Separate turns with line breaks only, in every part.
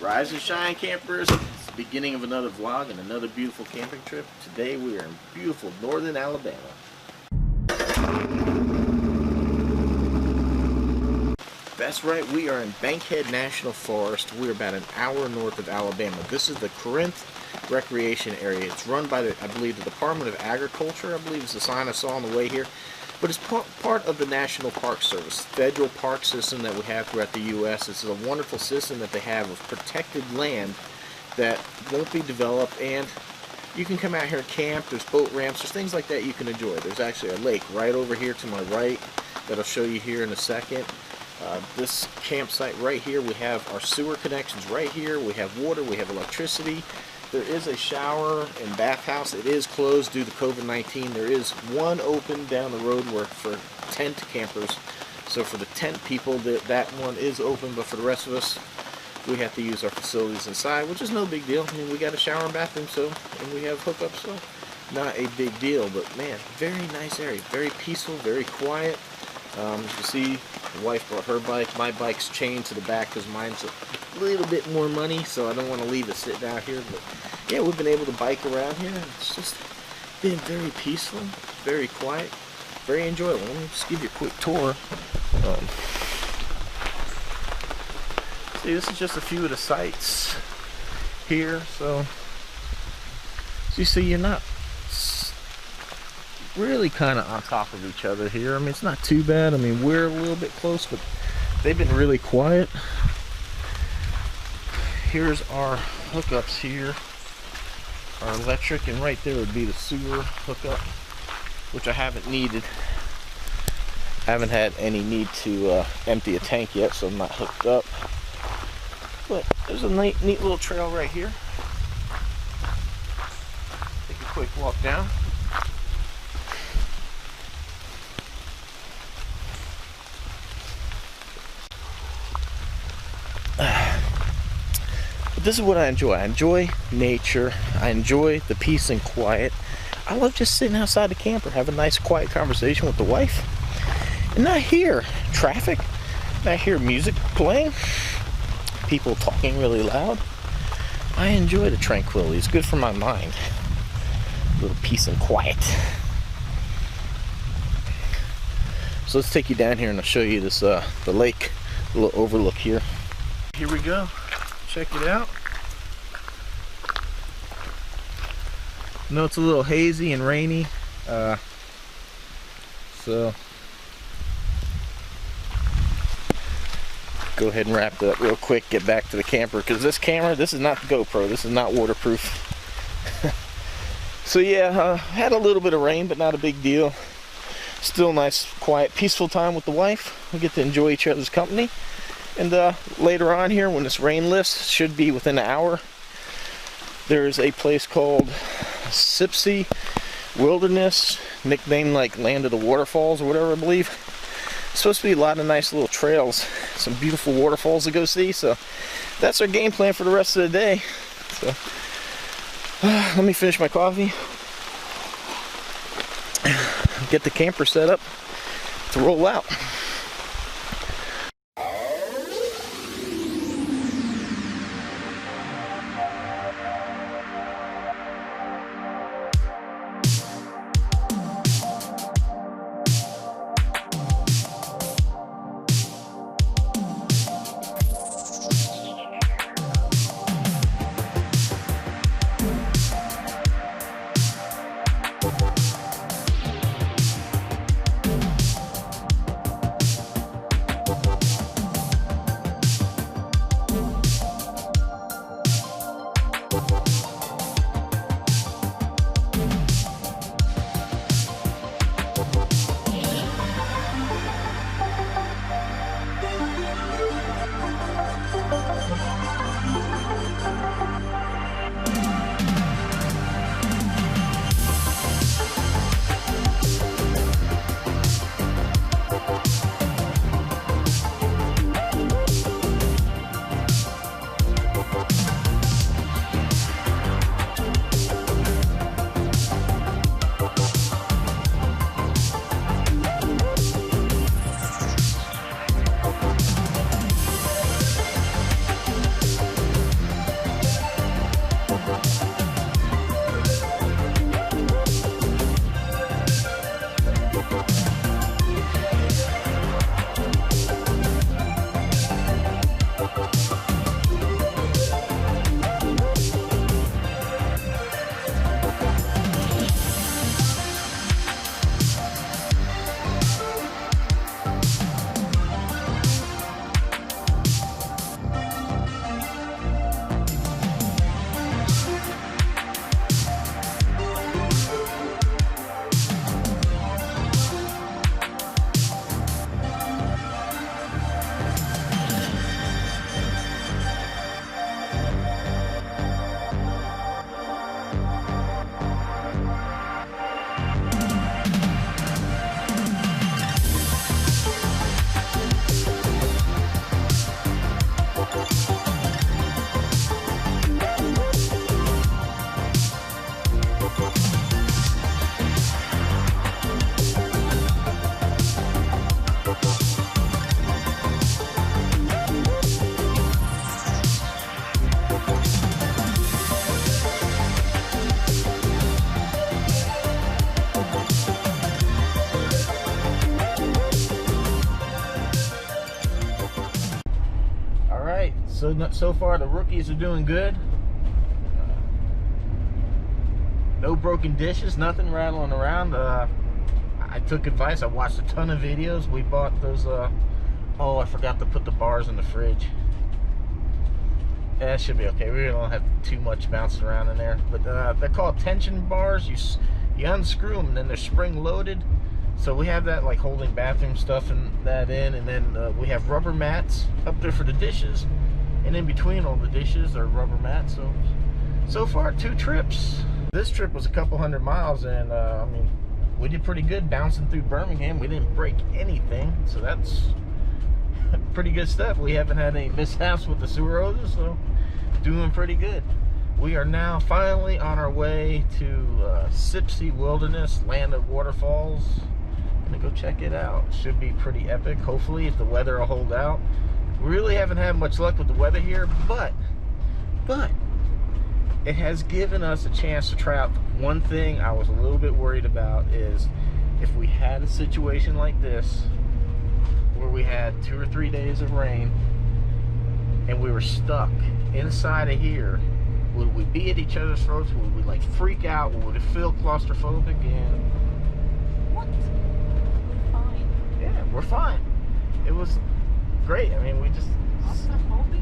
Rise and shine, campers. It's the beginning of another vlog and another beautiful camping trip. Today we are in beautiful northern Alabama. That's right, we are in Bankhead National Forest. We're about an hour north of Alabama. This is the Corinth Recreation Area. It's run by, I believe, the Department of Agriculture. I believe is the sign I saw on the way here. But it's part of the National Park Service, federal park system that we have throughout the U.S. It's a wonderful system that they have of protected land that won't be developed, and you can come out here and camp. There's boat ramps, there's things like that you can enjoy. There's actually a lake right over here to my right that I'll show you here in a second. This campsite right here, we have our sewer connections right here. We have water, we have electricity. There is a shower and bathhouse. It is closed due to COVID-19. There is one open down the road where for tent campers. So for the tent people, that one is open, but for the rest of us, we have to use our facilities inside, which is no big deal. I mean, we got a shower and bathroom, and we have hookups, so not a big deal. But man, very nice area, very peaceful, very quiet. You can see the wife brought her bike. My bike's chained to the back because mine's a little bit more money, so I don't want to leave it sitting out here. But yeah, we've been able to bike around here. It's just been very peaceful, very quiet, very enjoyable. Let me just give you a quick tour. See, this is just a few of the sites here. So you see, you're not really kind of on top of each other here. I mean, it's not too bad. I mean, we're a little bit close, but they've been really quiet. Here's our hookups here, our electric, and right there would be the sewer hookup, which I haven't needed. I haven't had any need to empty a tank yet, so I'm not hooked up. But there's a neat little trail right here. Take a quick walk down. This is what I enjoy. I enjoy nature. I enjoy the peace and quiet. I love just sitting outside the camper, have a nice quiet conversation with the wife, and not hear traffic, not hear music playing, people talking really loud. I enjoy the tranquility. It's good for my mind. A little peace and quiet. So let's take you down here and I'll show you this the lake, a little overlook here. Here we go. Check it out. I know it's a little hazy and rainy, so go ahead and wrap it up real quick, get back to the camper, because this camera, this is not the GoPro, this is not waterproof. So yeah, had a little bit of rain, but not a big deal. Still nice, quiet, peaceful time with the wife. We get to enjoy each other's company. And later on here, when this rain lifts, should be within an hour, there's a place called Sipsey Wilderness, nicknamed like Land of the Waterfalls or whatever, I believe. It's supposed to be a lot of nice little trails, some beautiful waterfalls to go see. So that's our game plan for the rest of the day. So let me finish my coffee, get the camper set up to roll out. So far the rookies are doing good. No broken dishes, nothing rattling around. I took advice. I watched a ton of videos. We bought those. Oh, I forgot to put the bars in the fridge. Yeah, it should be okay. We don't have too much bouncing around in there. But they're called tension bars. You unscrew them, and then they're spring loaded. So we have that like holding bathroom stuff and that in, and then we have rubber mats up there for the dishes, and in between all the dishes are rubber mats. So far 2 trips. This trip was a couple 100 miles, and I mean, we did pretty good bouncing through Birmingham. We didn't break anything, so that's pretty good stuff. We haven't had any mishaps with the sewer hoses, so doing pretty good. We are now finally on our way to Sipsey Wilderness, land of waterfalls. Gonna go check it out. Should be pretty epic, hopefully, if the weather will hold out. We really haven't had much luck with the weather here, but it has given us a chance to try out. One thing I was a little bit worried about is if we had a situation like this where we had 2 or 3 days of rain and we were stuck inside of here, would we be at each other's throats? Would we like freak out? Would it feel claustrophobic? And
what? We're fine.
Yeah, we're fine. It was great. I mean, we just...
Claustrophobic?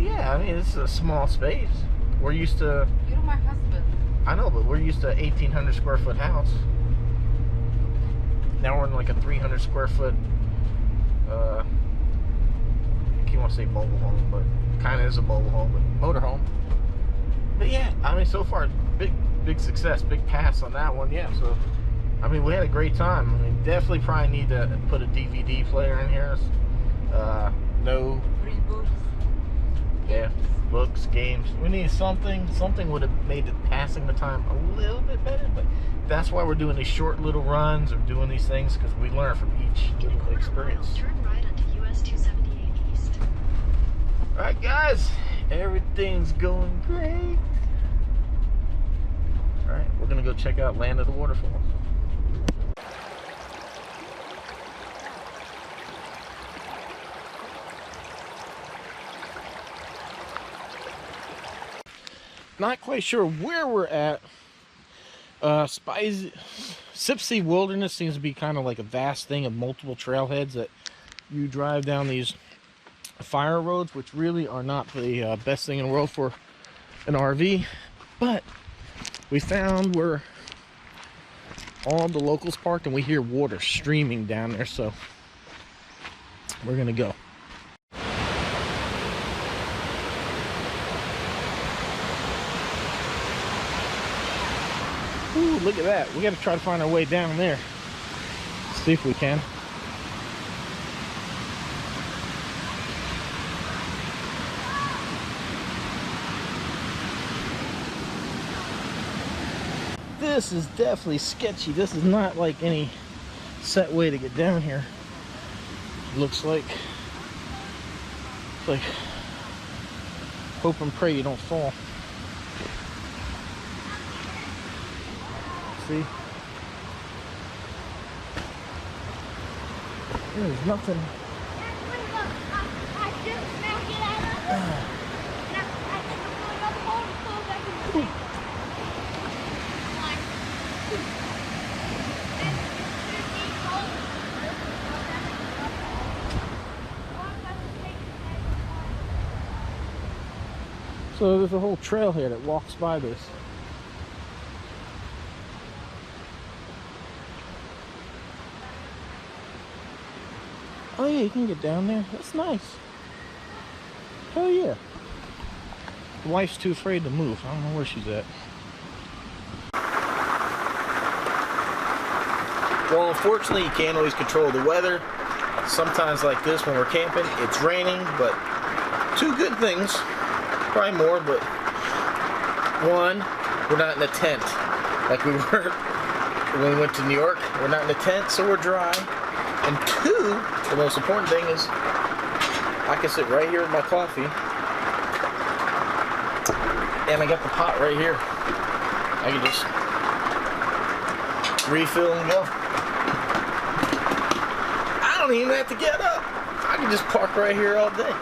Yeah, I mean, it's a small space. We're used to...
You're my husband.
I know, but we're used to an 1,800 square foot house. Now we're in like a 300 square foot, I can't want to say mobile home, but kind of is a mobile home, but motor home. But yeah, I mean, so far, big success, big pass on that one. Yeah, so, I mean, we had a great time. I mean, definitely probably need to put a DVD player in here. No.
Read books.
Yeah, books, games. We need something. Something would have made it passing the time a little bit better, but that's why we're doing these short little runs or doing these things, because we learn from each little experience.
Turn right onto US 278 East.
Alright guys, everything's going great. Alright, we're gonna go check out Land of the Waterfalls. Not quite sure where we're at. Sipsey Wilderness seems to be kind of like a vast thing of multiple trailheads that you drive down these fire roads, which really are not the best thing in the world for an RV. But we found where all the locals parked, and we hear water streaming down there, so we're gonna go. Ooh, look at that. We got to try to find our way down there. See if we can. This is definitely sketchy. This is not like any set way to get down here. Looks like it's like hope and pray you don't fall. See? There's nothing. So there's a whole trail here that walks by this. Oh yeah, you can get down there. That's nice. Hell yeah. The wife's too afraid to move. I don't know where she's at. Well, unfortunately, you can't always control the weather. Sometimes like this when we're camping, it's raining, but 2 good things. Probably more, but 1, we're not in a tent like we were when we went to New York. We're not in a tent, so we're dry. And 2, the most important thing is I can sit right here with my coffee, and I got the pot right here. I can just refill and go. I don't even have to get up. I can just park right here all day.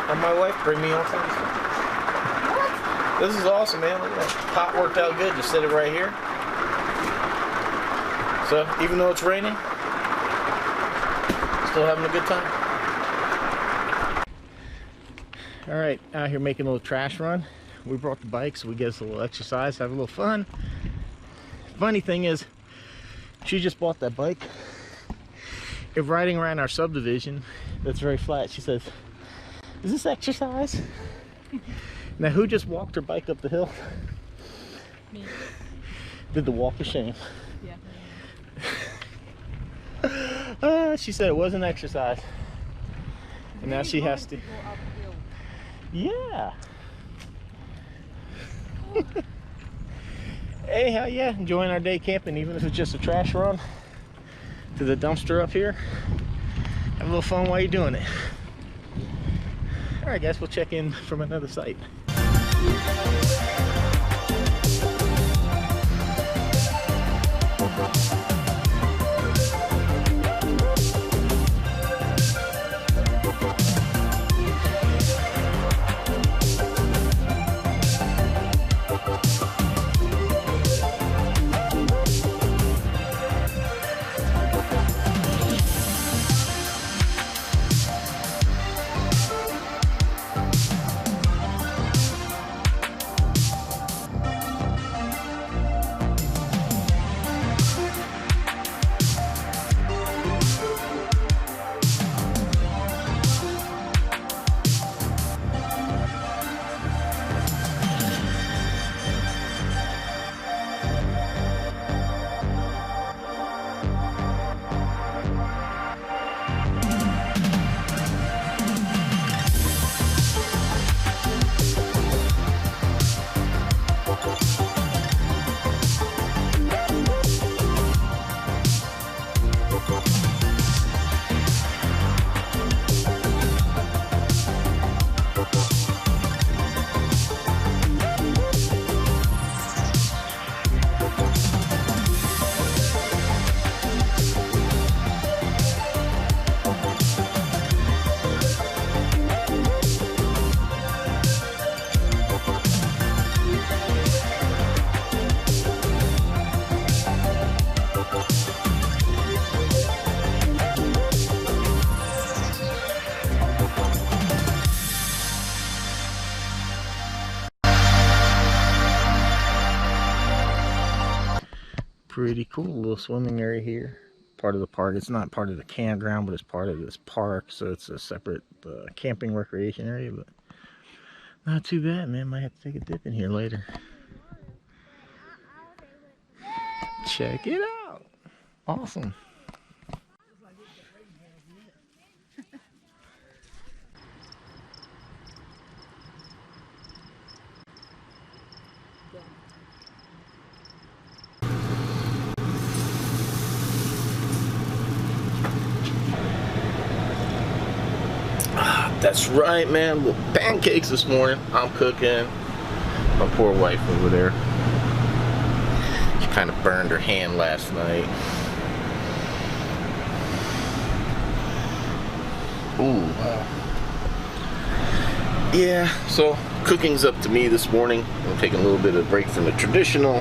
And my wife bring me all kinds of stuff. This is awesome, man. Look at that. Pot worked out good. Just set it right here. So, even though it's raining, still having a good time. Alright, out here making a little trash run. We brought the bike so we get us a little exercise, have a little fun. Funny thing is, she just bought that bike. If riding around our subdivision that's very flat, she says, "Is this exercise?" Now, who just walked her bike up the hill?
Me.
Did the walk of shame.
Yeah.
She said it wasn't exercise. And now she has to.
Go uphill.
Yeah. Anyhow, yeah, enjoying our day camping, even if it's just a trash run to the dumpster up here. Have a little fun while you're doing it. All right, guys, we'll check in from another site. Pretty cool little swimming area here. Part of the park. It's not part of the campground, but it's part of this park, so it's a separate camping recreation area, but not too bad, man. Might have to take a dip in here later. Check it out. Awesome. That's right, man. Little pancakes this morning. I'm cooking. My poor wife over there. She kind of burned her hand last night. Ooh, wow. Yeah, so cooking's up to me this morning. I'm taking a little bit of a break from the traditional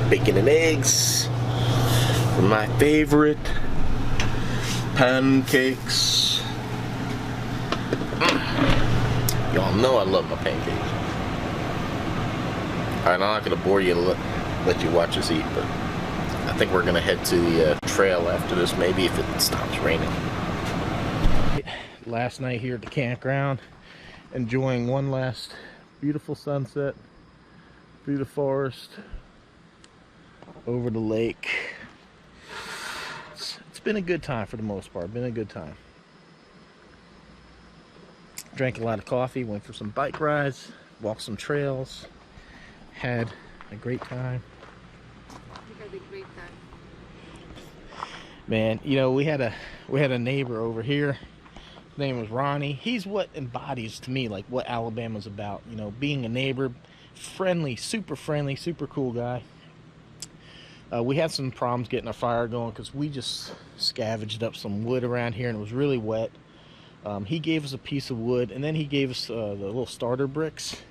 bacon and eggs for my favorite pancakes. Y'all know I love my pancakes. Alright, I'm not going to bore you and let you watch us eat, but I think we're going to head to the trail after this, maybe if it stops raining. Last night here at the campground, enjoying one last beautiful sunset through the forest, over the lake. It's been a good time for the most part, been a good time. Drank a lot of coffee, went for some bike rides, walked some trails, had a great time.
You had a great time.
Man, you know, we had a neighbor over here. His name was Ronnie. He's what embodies to me like what Alabama's about. You know, being a neighbor, friendly, super cool guy. We had some problems getting our fire going because we just scavenged up some wood around here and it was really wet. He gave us a piece of wood, and then he gave us the little starter bricks.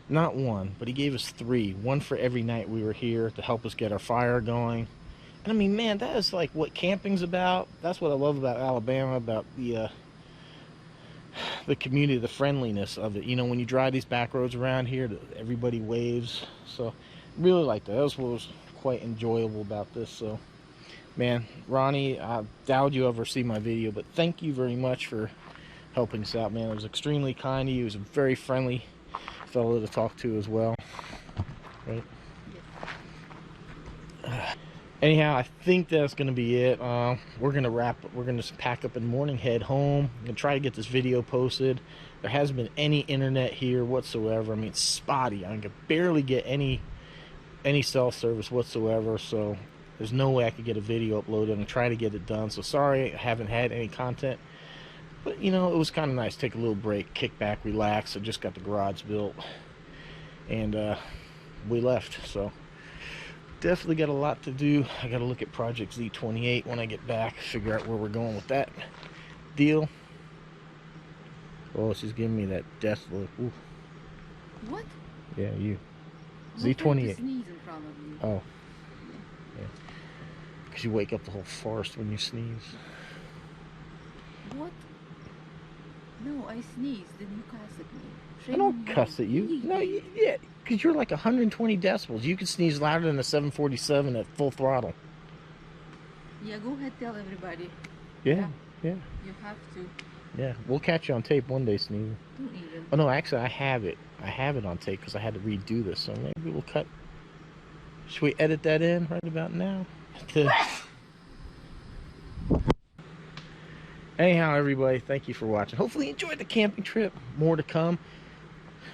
Not one, but he gave us 3. One for every night we were here to help us get our fire going. And I mean, man, that is like what camping's about. That's what I love about Alabama, about the community, the friendliness of it. You know, when you drive these back roads around here, everybody waves. So, really like that. That was what was quite enjoyable about this. So, man, Ronnie, I doubt you ever see my video, but thank you very much for helping us out, man. It was extremely kind of you. He was a very friendly fellow to talk to as well, right? Anyhow, I think that's gonna be it. We're gonna pack up in the morning, head home. I'm gonna try to get this video posted. There hasn't been any internet here whatsoever. I mean, it's spotty. I can barely get any cell service whatsoever, so there's no way I could get a video uploaded and try to get it done. So sorry I haven't had any content. But, you know, it was kind of nice. Take a little break, kick back, relax. I just got the garage built. And we left. So, definitely got a lot to do. I got to look at Project Z28 when I get back. Figure out where we're going with that deal. Oh, she's giving me that death look. Ooh.
What?
Yeah, you.
I'm trying to
Z28.
sneeze in front of you.
Oh. Yeah. Because you wake up the whole forest when you sneeze.
What? No, I sneezed and you cuss at me.
I don't cuss at you. No, yeah, because you're like 120 decibels. You can sneeze louder than a 747 at full throttle.
Yeah, go ahead, tell everybody.
Yeah.
You have to.
Yeah, we'll catch you on tape one day sneezing.
Don't even.
Oh no, actually I have it. I have it on tape because I had to redo this. So maybe we'll cut. Should we edit that in right about now? Anyhow, everybody, thank you for watching. Hopefully you enjoyed the camping trip. More to come.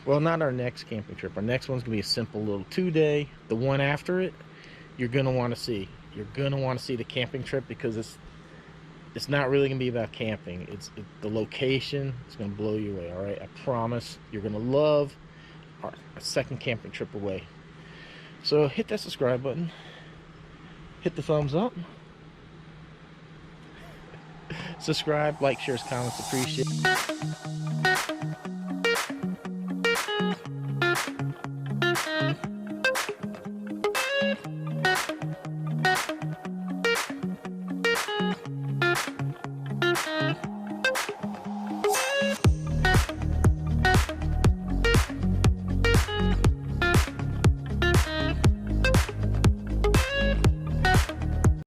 Well, not our next camping trip. Our next one's going to be a simple little 2-day. The one after it, you're going to want to see. You're going to want to see the camping trip because it's not really going to be about camping. The location is going to blow you away, all right? I promise. You're going to love our second camping trip away. So hit that subscribe button. Hit the thumbs up. Subscribe, like, shares, comments, appreciate it.